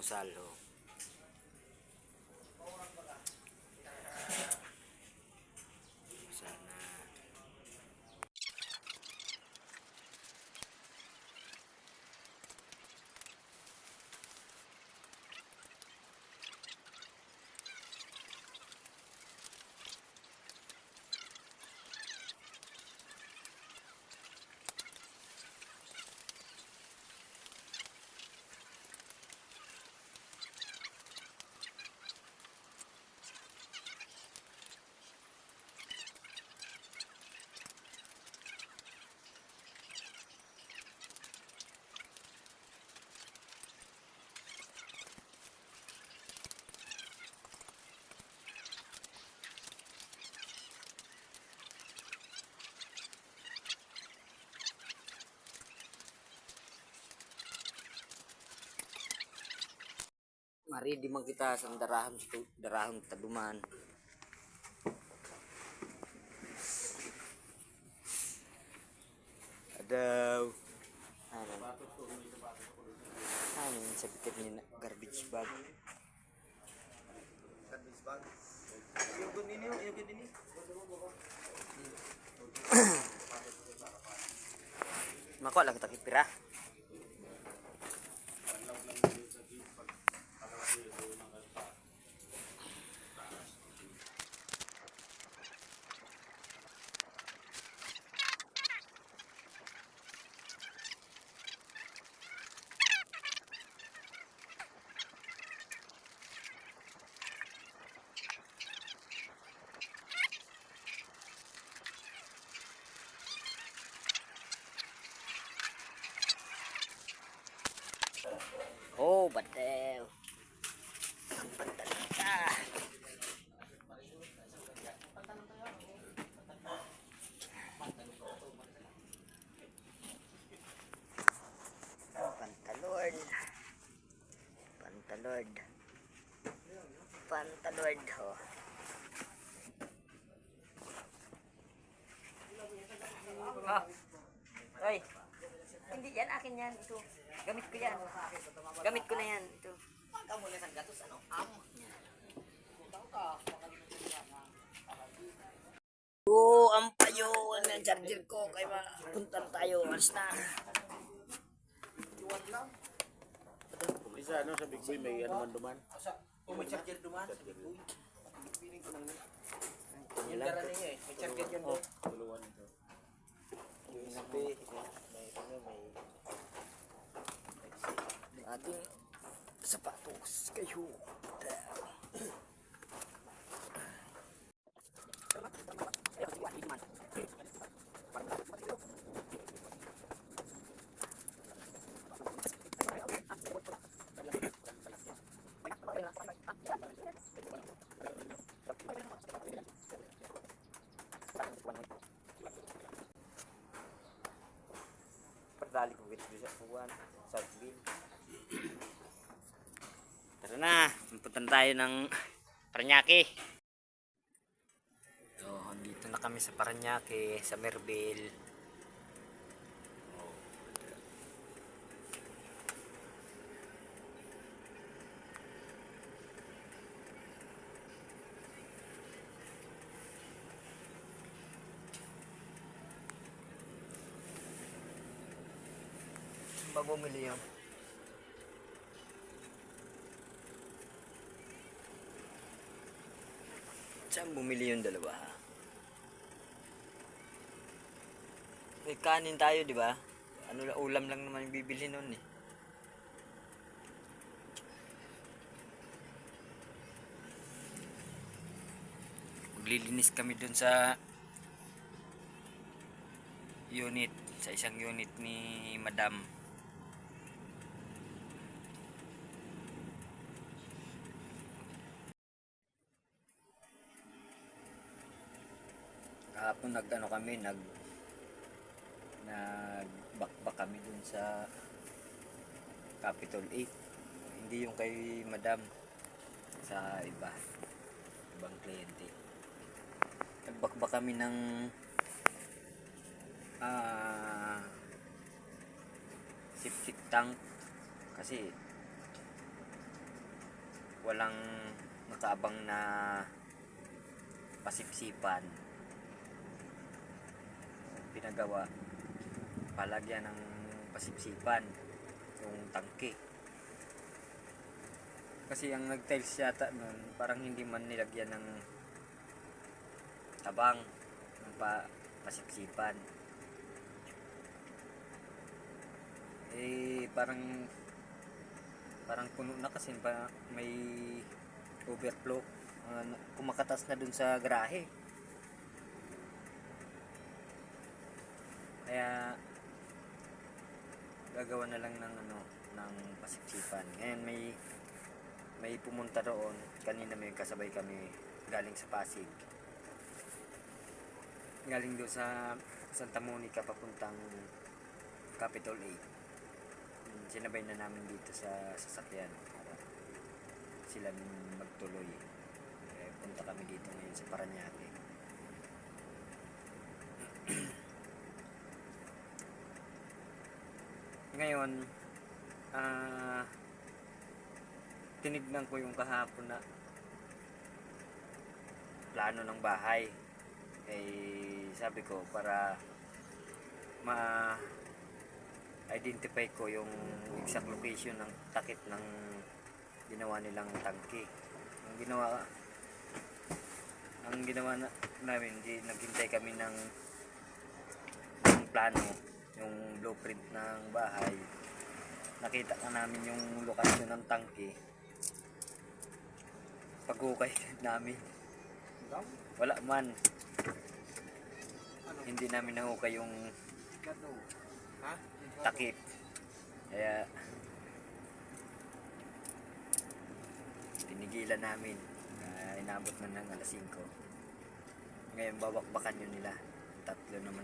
almusal. Oh. Sana. Mari di man kita sa darahon taduman. Adaw. Ano sa pikit ni garbage bag. Garbage bag. Yung gini. Mako lang kita kipira. Oh, batew. Pantalita. Pantalord. Oh. Ah. Oy. Hindi yan, akin yan. Ito. Gamit ko yan. Gamit ko na yan. Ito. Kamu na sa gatos ano? Oo, ang payo. Ano yung charger ko? Kaya puntan tayo. Alas na. Isa ano sa Big Boy may ano man duman. May charger duman sa Big Boy. Piling ko nang yung Ilan? dara niya eh. May charger yan doon. Tuluan ito. USB. May ating sapatos kayo. Perdali ko sa buwan, sa bill. Tara na, punta na tayo ng Paranaque. So, dito na kami sa Paranaque, sa Merville. Saan ba bumili yun? Saan bumili yung dalawa? May kanin tayo, di ba? Ano lang, ulam lang naman yung bibili nun eh. Maglilinis kami dun sa unit, sa isang unit ni Madam. Kahapon nag-ano kami, nagbakbak kami dun sa Capitol 8. Hindi yung kay Madam, sa ibang kliyente. Nagbakbak kami ng septic tank kasi walang nakaabang na pasipsipan. Pinagawa, palagyan ng pasipsipan yung tangke. Kasi ang nag-tiles yata nun, parang hindi man nilagyan ng tabang ng pasipsipan. Parang puno na kasi may overflow. Kumakatas na dun sa garahe. Kaya gagawa na lang ng pasipsipan. Ngayon may pumunta doon. Kanina may kasabay kami galing sa Pasig. Galing doon sa Santa Monica papuntang Capitol 8. Sinabay na namin dito sa sasakyan para sila magtuloy. Punta kami dito ngayon sa Parañaque. Ngayon, tinignan ko yung kahapon na plano ng bahay. Sabi ko para ma-identify ko yung exact location ng takip ng ginawa nilang tangke. Ang ginawa namin, naghintay kami ng plano, yung blueprint ng bahay. Nakita ka namin yung lokasyon ng tangke. Pag-ukay namin, wala man. Hindi namin nahukay yung takip. Kaya tinigilan namin. Inabot man ng alas 5. Ngayon babakbakan yun nila. Tatlo naman